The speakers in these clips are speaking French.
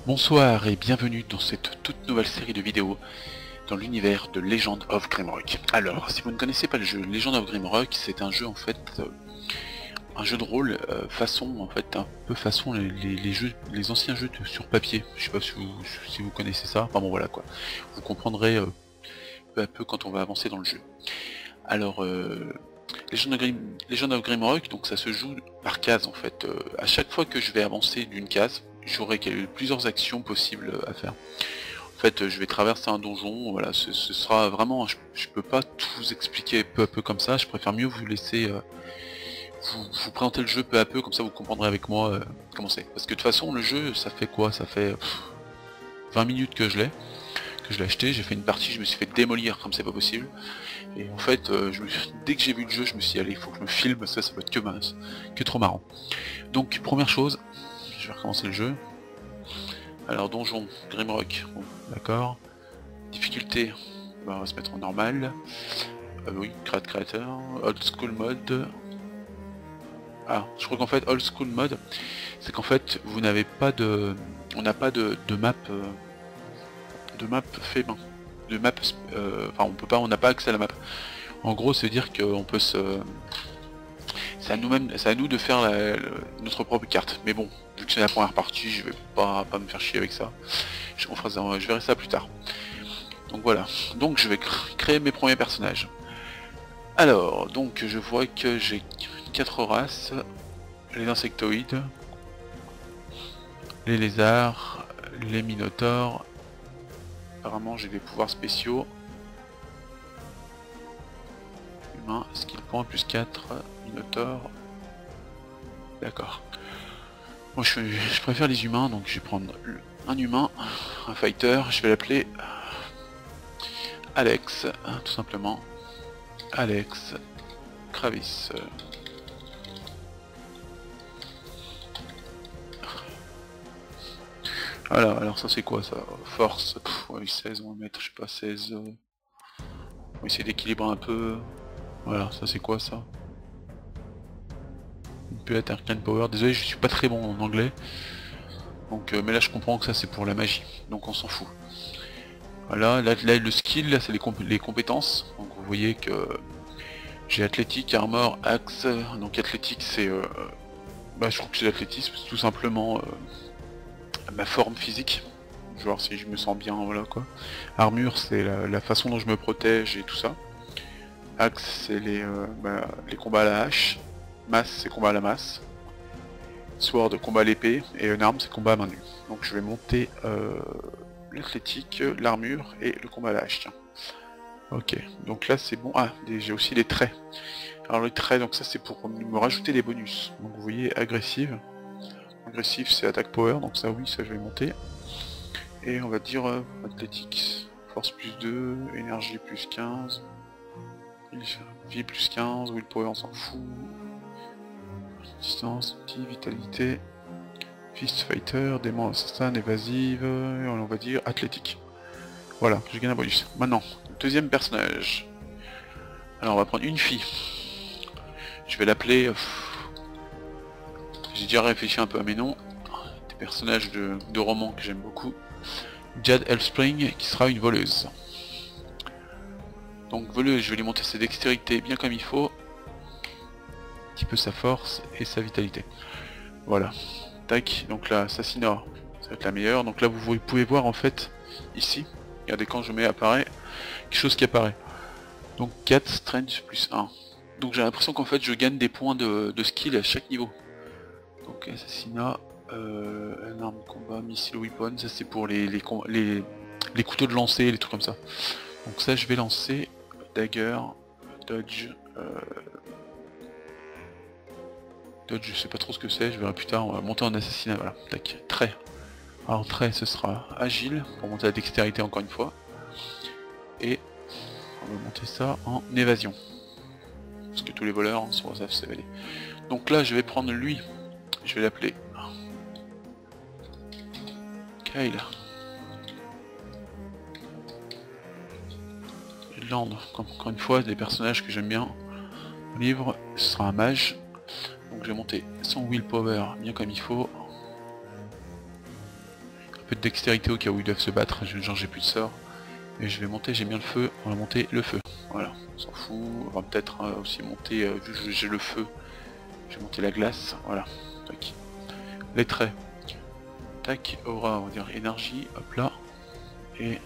Bonsoir et bienvenue dans cette toute nouvelle série de vidéos dans l'univers de Legend of Grimrock. Alors, si vous ne connaissez pas le jeu, Legend of Grimrock, c'est un jeu en fait, un jeu de rôle façon, en fait, un peu façon les jeux, les anciens jeux sur papier. Je sais pas si vous connaissez ça. Enfin bon, voilà quoi. Vous comprendrez peu à peu quand on va avancer dans le jeu. Alors, Legend of Grimrock, donc ça se joue par case en fait. À chaque fois que je vais avancer d'une case, j'aurai plusieurs actions possibles à faire. En fait, je vais traverser un donjon, voilà, ce sera vraiment, je peux pas tout vous expliquer peu à peu comme ça, je préfère mieux vous laisser vous présenter le jeu peu à peu, comme ça vous comprendrez avec moi comment c'est. Parce que de toute façon, le jeu, ça fait quoi? Ça fait 20 minutes que je l'ai acheté, j'ai fait une partie, je me suis fait démolir comme c'est pas possible. Et en fait, dès que j'ai vu le jeu, je me suis dit, allez, il faut que je me filme, ça va être que trop marrant. Donc, première chose, je vais recommencer le jeu. Alors, donjon, Grimrock, bon, d'accord. Difficulté, bah, on va se mettre en normal. Oui, créateur, old school mode. Ah, je crois qu'en fait, old school mode, c'est qu'en fait, vous n'avez pas de... On n'a pas de map... de map fait main. De map... Enfin, on peut pas, on n'a pas accès à la map. En gros, c'est dire qu'on peut se... C'est à nous de faire notre propre carte. Mais bon, vu que c'est la première partie, je vais pas me faire chier avec ça. Je verrai ça plus tard. Donc voilà. Donc je vais créer mes premiers personnages. Alors, donc je vois que j'ai 4 races. Les insectoïdes, les lézards, les minotaures. Apparemment j'ai des pouvoirs spéciaux. Humain, skill point plus 4, minotaure. D'accord. Moi je préfère les humains, donc je vais prendre un humain, un fighter, je vais l'appeler Alex, tout simplement. Alex Kravis. Voilà, alors ça c'est quoi ça? Force, ouais, 16, on va mettre, je sais pas, 16. On va essayer d'équilibrer un peu. Voilà, ça c'est quoi ça? Une pellet Arcane Power, désolé je suis pas très bon en anglais. Donc, mais là je comprends que ça c'est pour la magie, donc on s'en fout. Voilà, là le skill, là c'est les compétences. Donc vous voyez que j'ai athlétique, armor, axe. Donc athlétique c'est... bah je trouve que c'est l'athlétisme, c'est tout simplement ma forme physique. Genre si je me sens bien, voilà quoi. Armure c'est la façon dont je me protège et tout ça. Axe c'est les combats à la hache. Masse c'est combat à la masse. Sword combat à l'épée. Et une arme c'est combat à main nue. Donc je vais monter l'athlétique, l'armure et le combat à la hache. Tiens. Ok, donc là c'est bon. Ah, j'ai aussi les traits. Alors les traits, donc ça c'est pour me rajouter des bonus. Donc vous voyez agressive. Agressif c'est attaque power, donc ça oui, ça je vais monter. Et on va dire athlétique. Force plus 2, énergie plus 15. Vie plus 15, willpower on s'en fout. Distance, vitalité. Fist fighter, démon assassin, évasive, et on va dire athlétique. Voilà, j'ai gagné un bonus. Maintenant, deuxième personnage. Alors on va prendre une fille. Je vais l'appeler... J'ai déjà réfléchi un peu à mes noms. Des personnages de romans que j'aime beaucoup. Jade Elfspring, qui sera une voleuse. Donc voleuse, je vais lui monter sa dextérité bien comme il faut. Un petit peu sa force et sa vitalité. Voilà. Tac, donc là, assassinat, ça va être la meilleure. Donc là, vous pouvez voir en fait, ici, regardez quand je mets apparaît, quelque chose qui apparaît. Donc 4 strength plus 1. Donc j'ai l'impression qu'en fait je gagne des points de skill à chaque niveau. Donc assassinat, un arme de combat, missile weapon, ça c'est pour les couteaux de lancer, les trucs comme ça. Donc ça je vais lancer, dagger, dodge, dodge je sais pas trop ce que c'est, je verrai plus tard, on va monter en assassinat, voilà, tac, trait. Alors trait ce sera agile, pour monter la dextérité encore une fois. Et on va monter ça en évasion. Parce que tous les voleurs sont savent s'évader. Donc là je vais prendre lui. Je vais l'appeler Kyle. Land, encore une fois, des personnages que j'aime bien. Le livre, ce sera un mage. Donc je vais monter son willpower bien comme il faut. peu de dextérité au cas où ils doivent se battre, genre j'ai plus de sort. Et je vais monter, j'ai bien le feu, on va monter le feu. Voilà, on s'en fout, on va peut-être aussi monter, vu que j'ai le feu, je vais monter la glace, voilà, tac. Les traits, tac, aura, on va dire énergie, hop là, et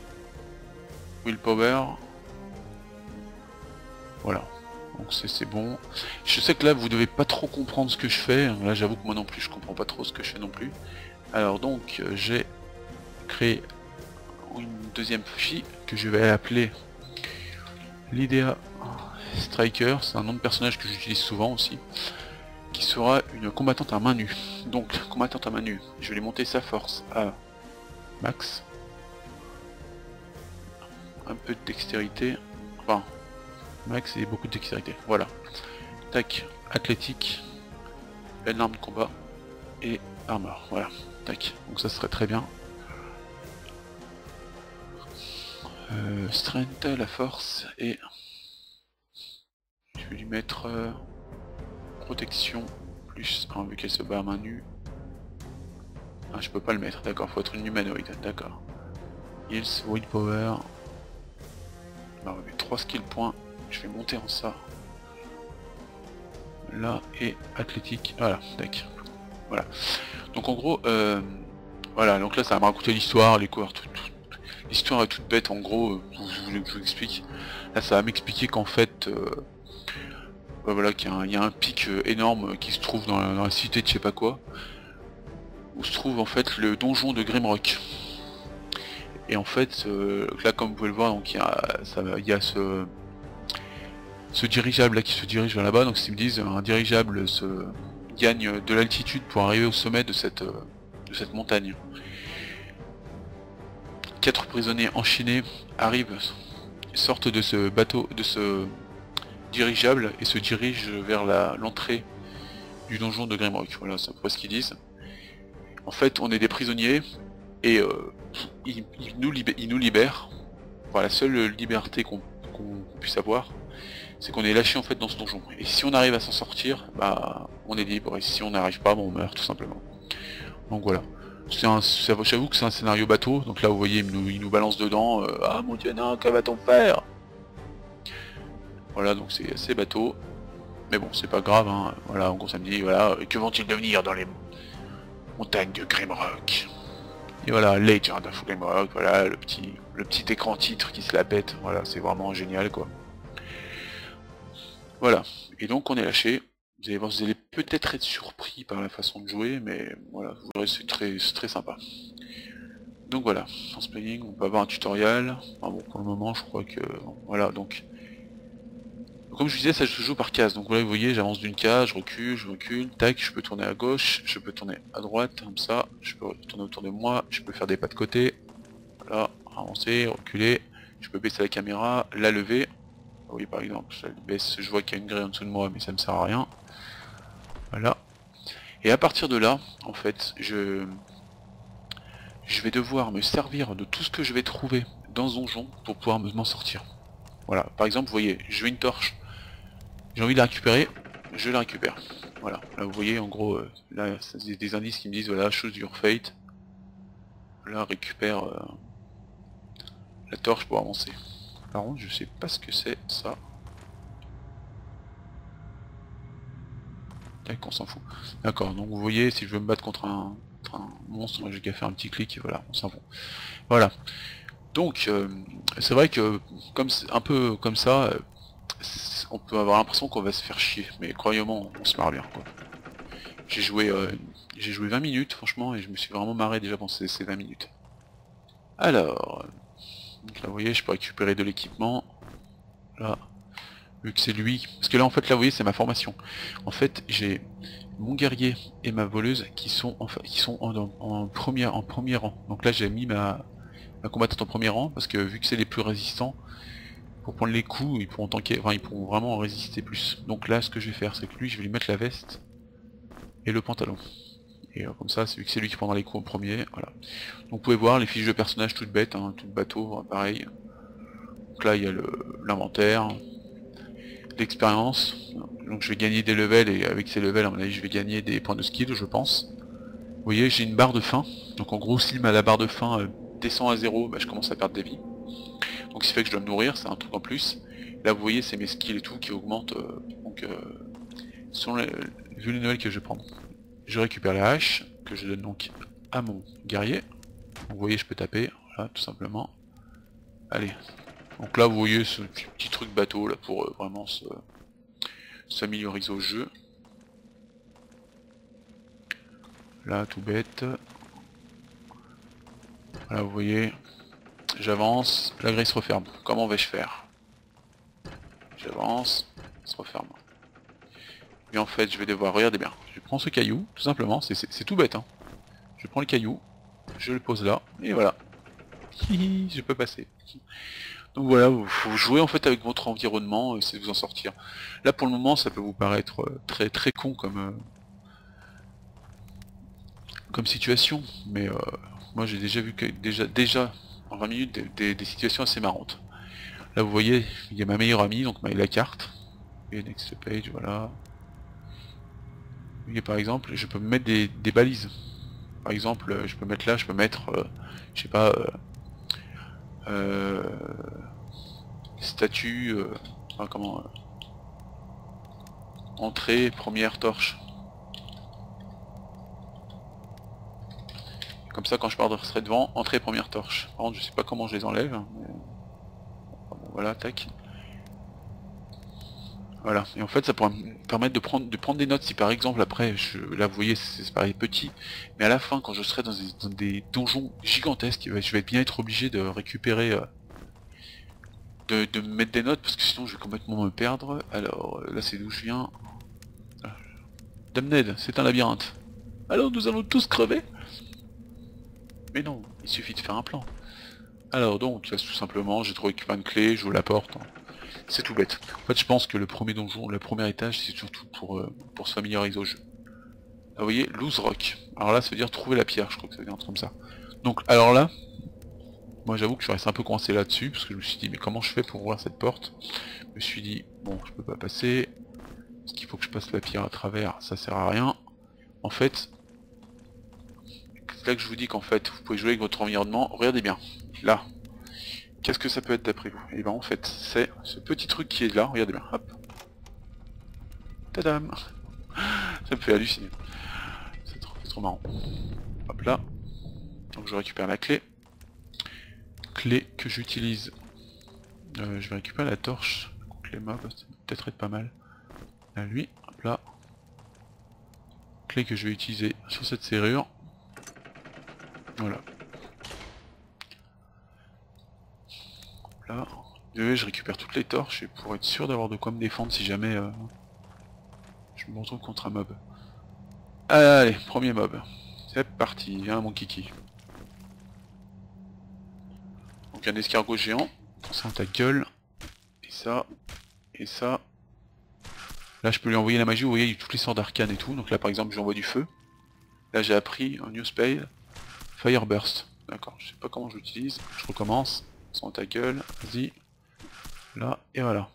willpower, voilà. Donc c'est bon. Je sais que là vous devez pas trop comprendre ce que je fais, là j'avoue que moi non plus je comprends pas trop ce que je fais non plus. Alors donc j'ai créé une deuxième fiche que je vais appeler l'Idea Striker, c'est un nom de personnage que j'utilise souvent aussi, qui sera une combattante à main nue. Donc combattante à main nue, je vais lui monter sa force à max, un peu de dextérité, enfin max et beaucoup de dextérité, voilà. Tac, athlétique, une arme de combat et armor, voilà. Tac, donc ça serait très bien. Strength, la force, et je vais lui mettre protection plus 1 vu qu'elle se bat à main nue. Ah, je peux pas le mettre, d'accord, faut être une humanoïde, d'accord. Heals, willpower. Bah, on va mettre 3 skill points, je vais monter en ça. Là, et athlétique, voilà, tac. Voilà. Donc en gros, voilà, donc là ça va me raconter l'histoire, les couleurs, l'histoire est toute bête en gros, je voulais que je vous explique. Là ça va m'expliquer qu'en fait, voilà, qu'il y a un pic énorme qui se trouve dans la cité de je sais pas quoi, où se trouve en fait le donjon de Grimrock. Et en fait, là comme vous pouvez le voir, donc il y a ce dirigeable là qui se dirige vers là-bas, donc s'ils me disent un dirigeable se gagne de l'altitude pour arriver au sommet de cette montagne. 4 prisonniers enchaînés arrivent, sortent de ce bateau, de ce dirigeable et se dirigent vers l'entrée du donjon de Grimrock. Voilà, c'est à peu près ce qu'ils disent. En fait, on est des prisonniers et ils nous libèrent. Voilà, la seule liberté qu'on puisse avoir, c'est qu'on est lâché en fait dans ce donjon. Et si on arrive à s'en sortir, bah on est libre. Et si on n'arrive pas, bah, on meurt tout simplement. Donc voilà. J'avoue que c'est un scénario bateau, donc là vous voyez il nous balance dedans, ah mon dieu non, que va-t-on faire? Voilà, donc c'est assez bateau, mais bon c'est pas grave, hein. Voilà, en gros ça me dit, voilà, que vont-ils devenir dans les montagnes de Grimrock? Et voilà, Legend of Grimrock, voilà, le petit écran titre qui se la pète, voilà, c'est vraiment génial quoi. Voilà, et donc on est lâché. Vous allez voir, vous allez peut-être être surpris par la façon de jouer, mais voilà, vous verrez, c'est très sympa. Donc voilà, sans planning, on peut avoir un tutoriel. Enfin bon, pour le moment, je crois que... Voilà, donc... Comme je disais, ça se joue par case. Donc voilà, vous voyez, j'avance d'une case, je recule, tac, je peux tourner à gauche, je peux tourner à droite, comme ça, je peux tourner autour de moi, je peux faire des pas de côté. Voilà, avancer, reculer, je peux baisser la caméra, la lever. Oui, par exemple, je la baisse, je vois qu'il y a une grille en dessous de moi, mais ça me sert à rien. Voilà. Et à partir de là, en fait, je vais devoir me servir de tout ce que je vais trouver dans ce donjon pour pouvoir m'en sortir. Voilà, par exemple, vous voyez, je veux une torche, j'ai envie de la récupérer, je la récupère. Voilà, là vous voyez, en gros, là, c'est des indices qui me disent, voilà, choose your fate. Là, récupère la torche pour avancer. Par contre, je sais pas ce que c'est, ça. Tac, on s'en fout. D'accord, donc vous voyez, si je veux me battre contre un monstre, j'ai qu'à faire un petit clic et voilà, on s'en fout. Voilà. Donc, c'est vrai que, un peu comme ça, on peut avoir l'impression qu'on va se faire chier, mais croyez-moi, on se marre bien, quoi. J'ai joué 20 minutes, franchement, et je me suis vraiment marré déjà pendant ces 20 minutes. Alors, donc là, vous voyez, je peux récupérer de l'équipement. Là, vu que c'est lui, parce que là en fait là vous voyez c'est ma formation. En fait j'ai mon guerrier et ma voleuse qui sont en premier rang. Donc là j'ai mis ma combattante en premier rang parce que vu que c'est les plus résistants, pour prendre les coups ils pourront tanker, enfin ils pourront vraiment résister plus. Donc là ce que je vais faire c'est que lui je vais lui mettre la veste et le pantalon. Et comme ça c'est vu que c'est lui qui prendra les coups en premier, voilà. Donc vous pouvez voir les fiches de personnages toutes bêtes, hein, toutes bateau, pareil. Donc là il y a l'inventaire. L'expérience, donc je vais gagner des levels et avec ces levels à mon avis je vais gagner des points de skill je pense. Vous voyez, j'ai une barre de faim. Donc en gros, si la barre de faim descend à 0, bah, je commence à perdre des vies. Donc ce qui fait que je dois me nourrir, c'est un truc en plus. Là vous voyez, c'est mes skills et tout qui augmentent. Selon vu les nouvelles que je vais prendre. Je récupère la hache, que je donne donc à mon guerrier. Vous voyez, je peux taper, voilà, tout simplement. Allez. Donc là vous voyez ce petit truc bateau là pour vraiment s'amélioriser au jeu. Là, tout bête. Voilà, vous voyez, j'avance, la grille se referme. Comment vais-je faire? J'avance, se referme. Et en fait, je vais devoir, regardez bien, je prends ce caillou, tout simplement, c'est tout bête. Hein. Je prends le caillou, je le pose là, et voilà. Je peux passer. Donc voilà, il faut jouer en fait avec votre environnement, c'est de vous en sortir. Là, pour le moment, ça peut vous paraître très très con comme situation, mais moi j'ai déjà vu que déjà en 20 minutes des situations assez marrantes. Là vous voyez, il y a ma meilleure amie, donc la carte. Et next page, voilà. Vous voyez par exemple, je peux me mettre des balises. Par exemple, je peux mettre là, je peux mettre, je sais pas, statue, enfin, comment, entrée, première torche. Comme ça, quand je passerai devant, entrée, première torche. Par contre, je sais pas comment je les enlève. Mais... Bon, voilà, tac. Voilà, et en fait ça pourrait me permettre de prendre des notes si par exemple après, là vous voyez c'est pareil petit, mais à la fin quand je serai dans des donjons gigantesques, je vais bien être obligé de récupérer, de me mettre des notes parce que sinon je vais complètement me perdre. Alors là c'est d'où je viens. Damned, c'est un labyrinthe. Alors nous allons tous crever? Mais non, il suffit de faire un plan. Alors donc, là, tout simplement, j'ai trouvé une clé, j'ouvre la porte. C'est tout bête. En fait, je pense que le premier donjon, le premier étage, c'est surtout pour se familiariser au jeu. Là, vous voyez, Loose Rock. Alors là, ça veut dire trouver la pierre, je crois que ça veut dire un truc comme ça. Donc, alors là, moi j'avoue que je reste un peu coincé là-dessus, parce que je me suis dit, mais comment je fais pour ouvrir cette porte? Je me suis dit, bon, je peux pas passer, parce qu'il faut que je passe la pierre à travers, ça sert à rien. En fait, c'est là que je vous dis qu'en fait, vous pouvez jouer avec votre environnement. Regardez bien, là. Qu'est-ce que ça peut être d'après vous? Et ben en fait, c'est ce petit truc qui est là, regardez bien, hop. Tadam. Ça me fait halluciner. C'est trop marrant. Hop là. Donc je récupère la clé. Clé que j'utilise. Je vais récupérer la torche contre les mobs, ça peut peut-être être pas mal. Là lui, hop là. Clé que je vais utiliser sur cette serrure. Voilà. Là. Je récupère toutes les torches et pour être sûr d'avoir de quoi me défendre si jamais je me retrouve contre un mob. Allez, premier mob. C'est parti, viens mon kiki. Donc un escargot géant. Ça ta gueule. Et ça. Et ça. Là je peux lui envoyer la magie, vous voyez, il y a toutes les sorts d'arcanes et tout. Donc là par exemple je lui envoie du feu. Là j'ai appris un new spell. Fire Burst. D'accord, je sais pas comment je l'utilise. Je recommence. Sans ta gueule. Vas-y. Là, et voilà.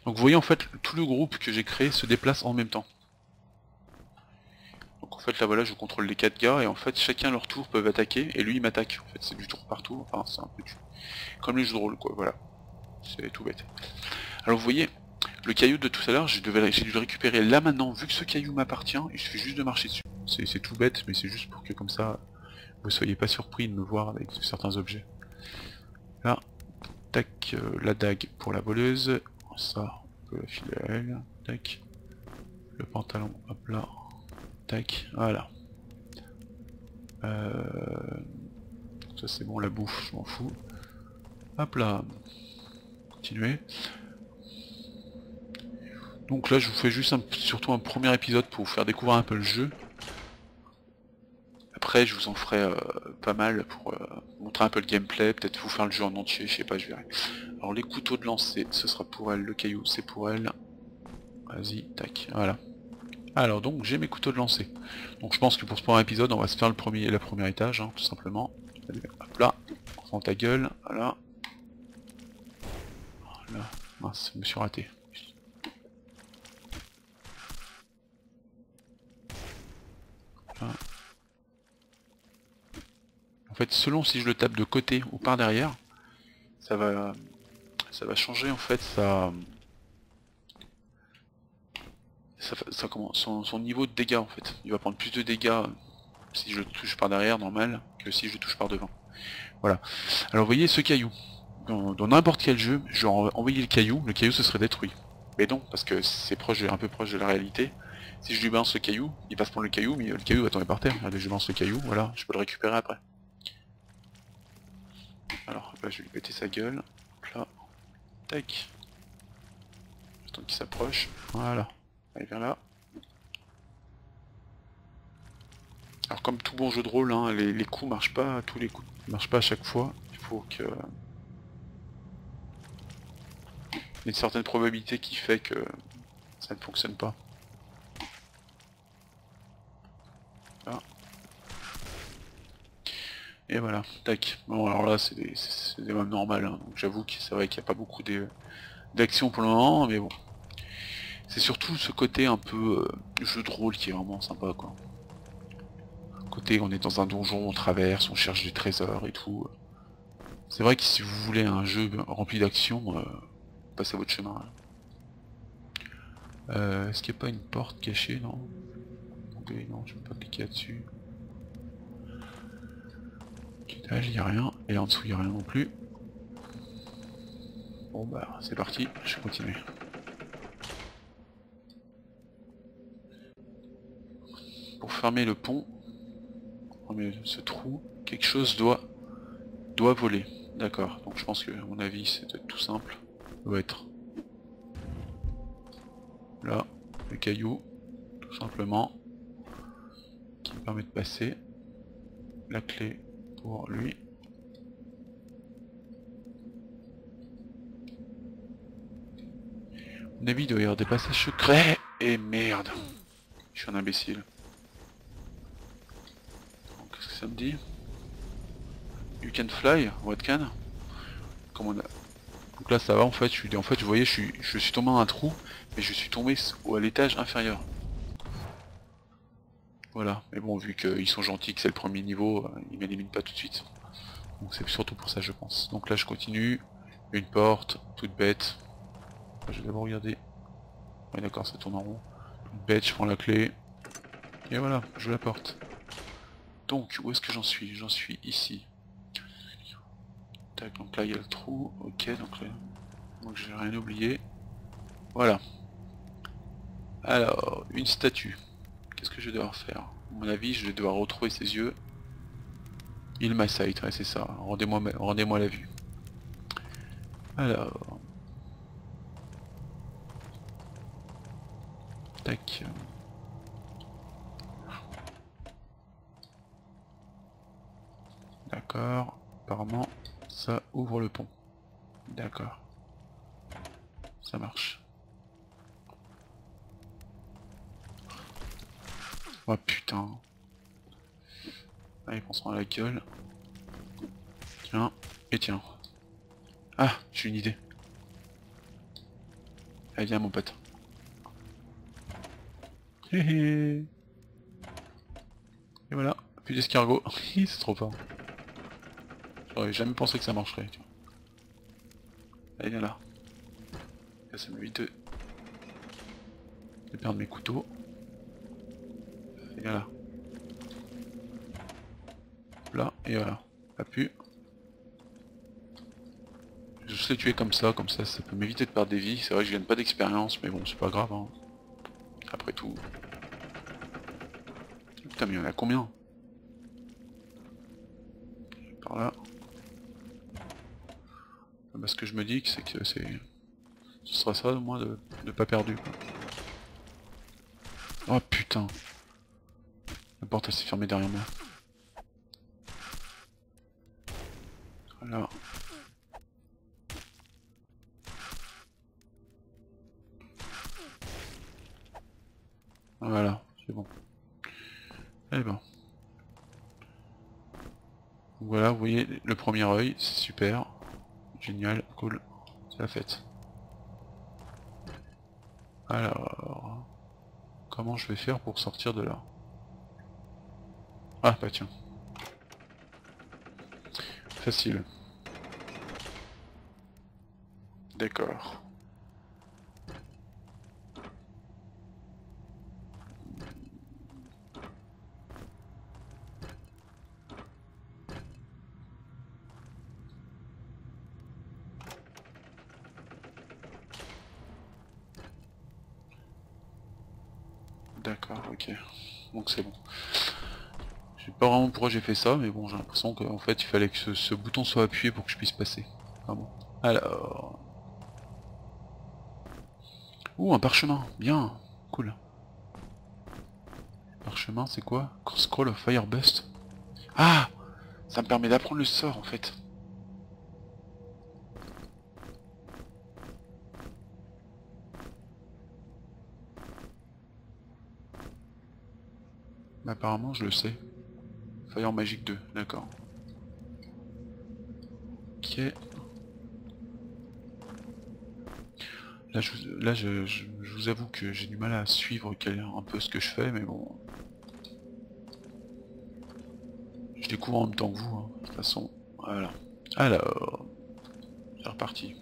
Donc vous voyez en fait, tout le groupe que j'ai créé se déplace en même temps. Donc en fait là voilà, je contrôle les 4 gars et en fait chacun à leur tour peuvent attaquer et lui il m'attaque. En fait c'est du tour par tour, enfin c'est un peu comme les jeux de rôle quoi, voilà. C'est tout bête. Alors vous voyez, le caillou de tout à l'heure, j'ai dû le récupérer là maintenant, vu que ce caillou m'appartient, il suffit juste de marcher dessus. C'est tout bête, mais c'est juste pour que comme ça, vous soyez pas surpris de me voir avec certains objets. Là, tac, la dague pour la voleuse, ça, on peut la filer à elle, tac, le pantalon, hop là, tac, voilà. Ça c'est bon, la bouffe, je m'en fous. Hop là, continuer. Donc là je vous fais juste surtout un premier épisode pour vous faire découvrir un peu le jeu. Après je vous en ferai pas mal pour montrer un peu le gameplay, peut-être vous faire le jeu en entier, je sais pas, je verrai. Alors les couteaux de lancer, ce sera pour elle, le caillou c'est pour elle. Vas-y, tac, voilà. Alors donc j'ai mes couteaux de lancer. Donc je pense que pour ce premier épisode on va se faire le premier étage, hein, tout simplement. Hop là, prends ta gueule, voilà. Voilà, mince, je me suis raté. Là. En fait, selon si je le tape de côté ou par derrière, ça va changer en fait son niveau de dégâts en fait. Il va prendre plus de dégâts si je le touche par derrière, normal, que si je le touche par devant. Voilà. Alors vous voyez ce caillou. Dans n'importe quel jeu, je vais envoyer le caillou se serait détruit. Mais non, parce que c'est un peu proche de la réalité. Si je lui balance le caillou, il va se prendre le caillou, mais le caillou va tomber par terre. Regardez, je balance le caillou, voilà, je peux le récupérer après. Alors là, je vais lui péter sa gueule. Là, tac. J'attends qu'il s'approche. Voilà. Allez, vers là. Alors comme tout bon jeu de rôle, hein, les coups marchent pas à tous les coups. Ils marchent pas à chaque fois. Il faut que... Il y a une certaine probabilité qui fait que ça ne fonctionne pas. Là. Et voilà, tac. Bon alors là c'est des mobs normales, hein. Donc j'avoue que c'est vrai qu'il n'y a pas beaucoup d'action pour le moment, mais bon. C'est surtout ce côté un peu jeu de rôle qui est vraiment sympa quoi. Côté on est dans un donjon, on traverse, on cherche des trésors et tout. C'est vrai que si vous voulez un jeu rempli d'action, passez votre chemin. Est-ce qu'il n'y a pas une porte cachée? Non. Okay, non, je peux pas cliquer là-dessus. Là il n'y a rien, et là en dessous il n'y a rien non plus. Bon bah c'est parti, je vais continuer. Pour fermer le pont, fermer ce trou, quelque chose doit voler. D'accord, donc je pense que à mon avis c'est tout simple. Ça doit être là, le caillou, tout simplement, qui me permet de passer. La clé pour lui. À mon avis il doit y avoir des passages secrets. Et merde, je suis un imbécile. Qu'est-ce que ça me dit? You can fly, what can? Comme on a... Donc là ça va en fait, vous voyez, je suis tombé dans un trou, mais je suis tombé à l'étage inférieur. Voilà, mais bon, vu qu'ils sont gentils, que c'est le premier niveau, ils m'éliminent pas tout de suite. Donc c'est surtout pour ça je pense. Donc là je continue, une porte, toute bête. Je vais d'abord regarder. Ouais d'accord, ça tourne en rond. Toute bête, je prends la clé. Et voilà, je la porte. Donc, où est-ce que j'en suis? J'en suis ici. Tac, donc là il y a le trou, ok, donc j'ai rien oublié. Voilà. Alors, une statue. Qu'est-ce que je vais devoir faire? À mon avis, je vais devoir retrouver ses yeux. Il my sight, ouais c'est ça. Rendez-moi la vue. Alors. Tac. D'accord. Apparemment, ça ouvre le pont. D'accord. Ça marche. Oh putain. Allez, prends à la gueule. Tiens, et tiens. Ah, j'ai une idée. Allez, viens mon pote. Hé hé. Et voilà, plus d'escargot. C'est trop fort. J'aurais jamais pensé que ça marcherait. Tu vois. Allez, viens là. Là, ça m'évite de perdre mes couteaux. Et viens là. Là, et voilà. Pas pu. Je sais tuer comme ça ça peut m'éviter de perdre des vies. C'est vrai que je gagne pas d'expérience, mais bon, c'est pas grave. Hein. Après tout. Putain, mais il y en a combien? Par là. Bah, ce que je me dis, c'est que ce sera ça au moins de pas perdu. Quoi. Oh putain. La porte elle s'est fermée derrière moi. Voilà. Voilà, c'est bon. Eh ben. Voilà, vous voyez le premier œil, c'est super. Génial, cool. C'est la fête. Alors... Comment je vais faire pour sortir de là? Ah bah tiens. Facile. D'accord. D'accord, ok. Donc c'est bon. Je sais pas vraiment pourquoi j'ai fait ça, mais bon, j'ai l'impression qu'en fait il fallait que ce bouton soit appuyé pour que je puisse passer. Ah bon. Alors... Ouh, un parchemin, bien, cool. Parchemin, c'est quoi? Scroll of Firebust. Ah! Ça me permet d'apprendre le sort en fait. Bah, apparemment je le sais. Fire Magic 2, d'accord. Ok. Là, je vous avoue que j'ai du mal à suivre un peu ce que je fais, mais bon. Je découvre en même temps que vous, hein, de toute façon. Voilà. Alors, c'est reparti.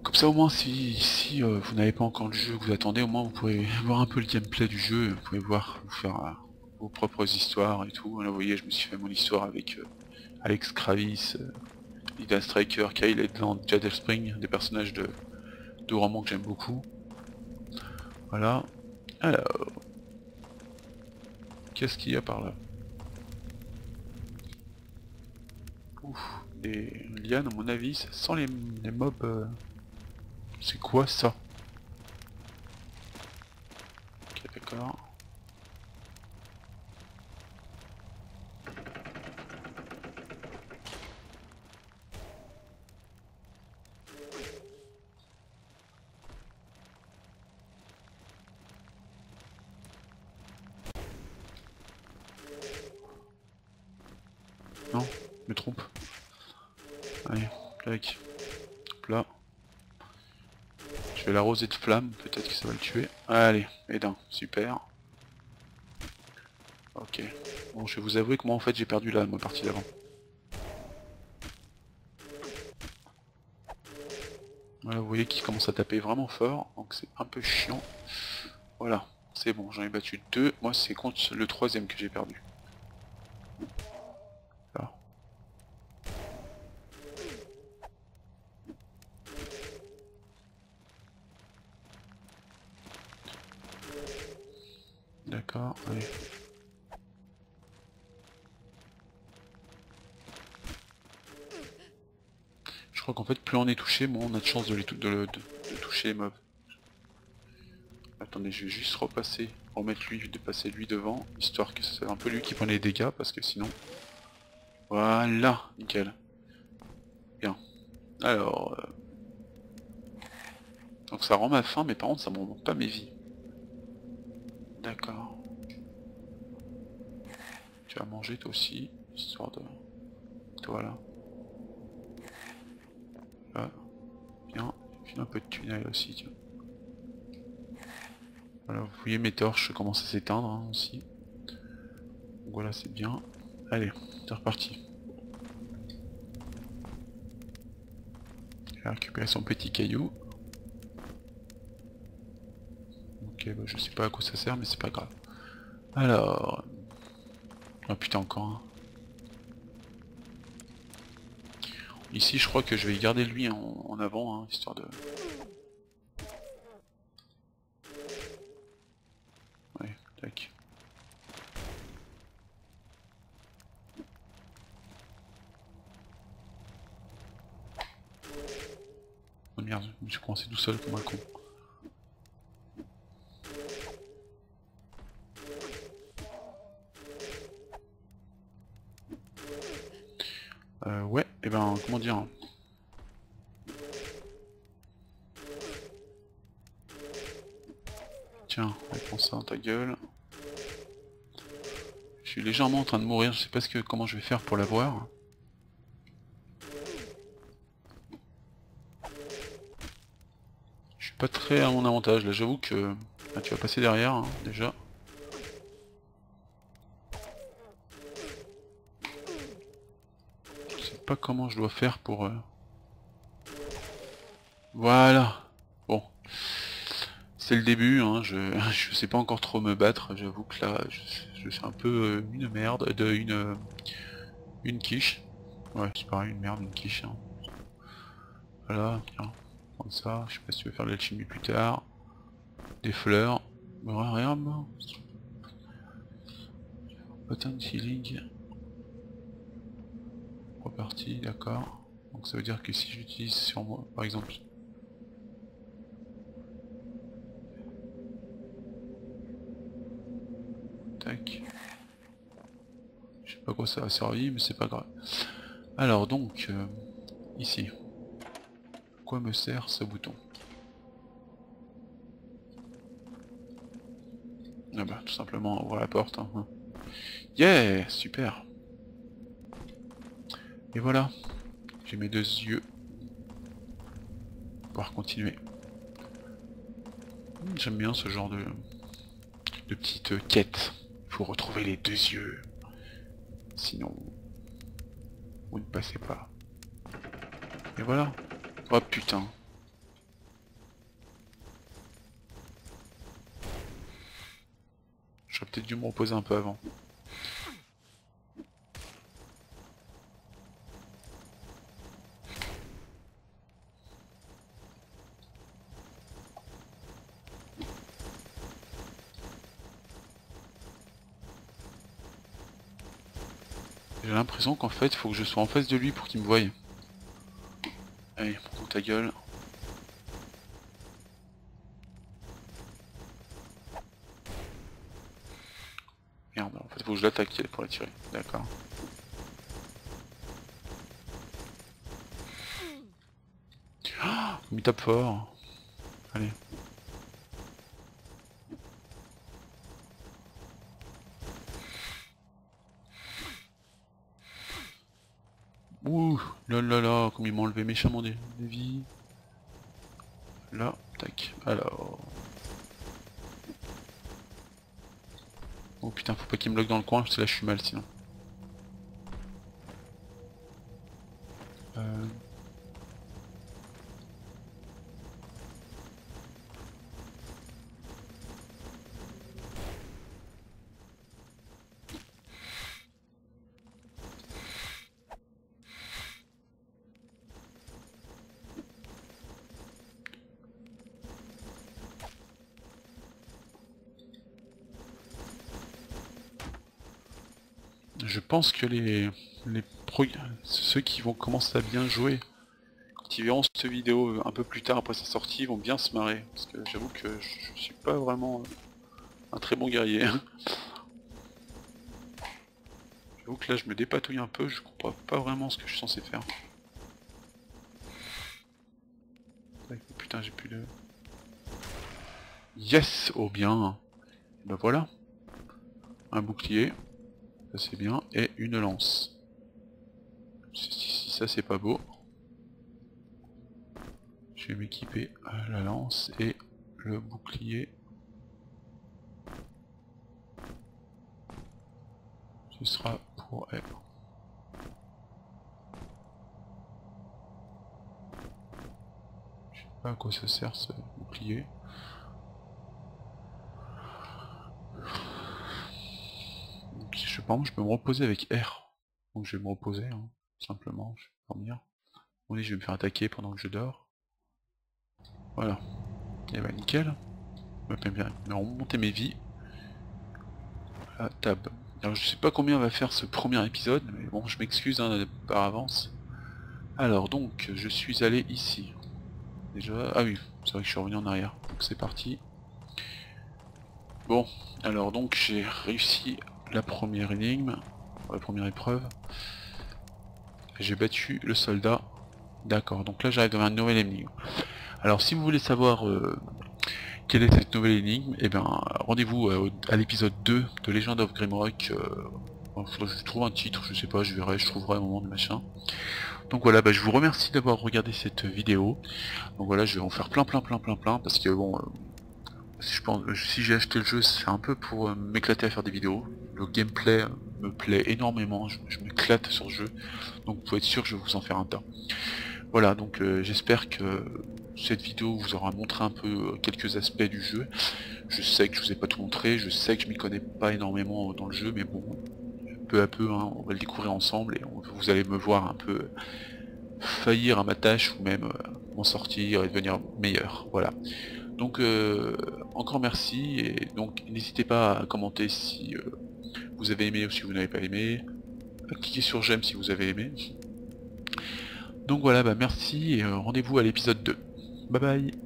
Comme ça au moins si vous n'avez pas encore le jeu que vous attendez, au moins vous pouvez voir un peu le gameplay du jeu, vous pouvez voir, vous faire vos propres histoires et tout. Là vous voyez, je me suis fait mon histoire avec Alex Kravis, Ida Striker, Kyle Edland, Jadel Spring, des personnages de romans que j'aime beaucoup. Voilà. Alors, qu'est-ce qu'il y a par là? Ouf, des lianes à mon avis, ça sent les mobs. C'est quoi ça? Ok, d'accord. Non, je me trompe. Allez, tac. Hop là. Je vais l'arroser de flammes, peut-être que ça va le tuer. Allez, Edin, super. Ok. Bon, je vais vous avouer que moi en fait j'ai perdu la ma partie d'avant. Voilà, vous voyez qu'il commence à taper vraiment fort, donc c'est un peu chiant. Voilà, c'est bon, j'en ai battu deux. Moi c'est contre le troisième que j'ai perdu. Là. D'accord, allez. Je crois qu'en fait plus on est touché, moins on a de chance de toucher les mobs. Attendez, je vais juste remettre lui, de passer lui devant, histoire que c'est un peu lui qui prenne les dégâts, parce que sinon... Voilà, nickel. Bien. Alors... Donc ça rend ma faim, mais par contre ça me remonte pas mes vies. D'accord. Tu vas manger toi aussi, histoire de... Voilà. Là. Bien. Et puis un peu de tunnel aussi, tiens. Voilà, vous voyez mes torches commencent à s'éteindre hein, aussi. Donc voilà, c'est bien. Allez, c'est reparti. Il a récupéré son petit caillou. Ok, bah, je sais pas à quoi ça sert, mais c'est pas grave. Alors... Oh putain, encore un. Ici, je crois que je vais garder lui en avant, hein, histoire de... Ouais, tac. Oh merde, je me suis coincé tout seul comme un con. Ouais, et ben, comment dire... Tiens, prends ça dans ta gueule. Je suis légèrement en train de mourir, je sais pas comment je vais faire pour l'avoir. Je suis pas très à mon avantage, là j'avoue que... Ah, tu vas passer derrière, hein, déjà. pas comment je dois faire pour... Voilà. Bon. C'est le début, hein. Je sais pas encore trop me battre. J'avoue que là, je suis un peu une merde. Une quiche. Ouais, c'est pareil, une merde, une quiche. Hein. Voilà, tiens. Comme ça. Je sais pas si tu veux faire de l'alchimie plus tard. Des fleurs. Ouais, rien, bon. Button healing. Reparti, d'accord. Donc ça veut dire que si j'utilise sur moi, par exemple... Tac. Je sais pas quoi ça a servi, mais c'est pas grave. Alors donc, ici. À quoi me sert ce bouton? Ah bah tout simplement ouvrir la porte. Hein. Yeah, super. Et voilà, j'ai mes 2 yeux. Pour pouvoir continuer. J'aime bien ce genre de petite quête. Il faut retrouver les 2 yeux. Sinon, vous ne passez pas. Et voilà. Oh putain. J'aurais peut-être dû me reposer un peu avant. J'ai l'impression qu'en fait, il faut que je sois en face de lui pour qu'il me voie. Allez, prends ta gueule. Merde, en fait, faut que je l'attaque pour la tirer. D'accord. Il me tape fort. Allez. Ouh, là là là, comme il m'a enlevé méchamment des vies. Là, tac. Alors. Oh putain, faut pas qu'il me bloque dans le coin, parce que là je suis mal sinon. Je pense que ceux qui vont commencer à bien jouer, quand ils verront cette vidéo un peu plus tard après sa sortie, vont bien se marrer. Parce que j'avoue que je suis pas vraiment un très bon guerrier. J'avoue que là je me dépatouille un peu, je comprends pas vraiment ce que je suis censé faire. Putain, j'ai plus de... Yes! Oh bien! Ben voilà. Un bouclier. Ça c'est bien. Et une lance. Si ça c'est pas beau. Je vais m'équiper à la lance et le bouclier. Ce sera pour elle. Je sais pas à quoi ça sert ce bouclier. Donc, je pense que je peux me reposer avec R. Donc je vais me reposer, hein, simplement, je vais dormir. Oui, je vais me faire attaquer pendant que je dors. Voilà. Et bah nickel. Je vais bien remonter mes vies. La tab. Alors je sais pas combien on va faire ce premier épisode, mais bon je m'excuse hein, par avance. Alors donc je suis allé ici. Déjà. Ah oui, c'est vrai que je suis revenu en arrière. Donc c'est parti. Bon, alors donc j'ai réussi la première énigme, la première épreuve. J'ai battu le soldat. D'accord, donc là j'arrive dans une nouvelle énigme. Alors si vous voulez savoir quelle est cette nouvelle énigme, eh bien rendez-vous à l'épisode 2 de Legend of Grimrock. Faudrait que je trouve un titre, je sais pas, je verrai, je trouverai un moment de machin. Donc voilà, bah, je vous remercie d'avoir regardé cette vidéo. Donc voilà, je vais en faire plein parce que bon, je pense, si j'ai acheté le jeu, c'est un peu pour m'éclater à faire des vidéos. Le gameplay me plaît énormément, je m'éclate sur ce jeu, donc vous pouvez être sûr que je vais vous en faire un tas. Voilà, donc j'espère que cette vidéo vous aura montré un peu quelques aspects du jeu. Je sais que je vous ai pas tout montré, je sais que je m'y connais pas énormément dans le jeu, mais bon, peu à peu, hein, on va le découvrir ensemble et vous allez me voir un peu faillir à ma tâche ou même m'en sortir et devenir meilleur. Voilà. Donc encore merci et donc n'hésitez pas à commenter si vous avez aimé ou si vous n'avez pas aimé, à cliquer sur j'aime si vous avez aimé. Donc voilà, bah merci et rendez-vous à l'épisode 2. Bye bye.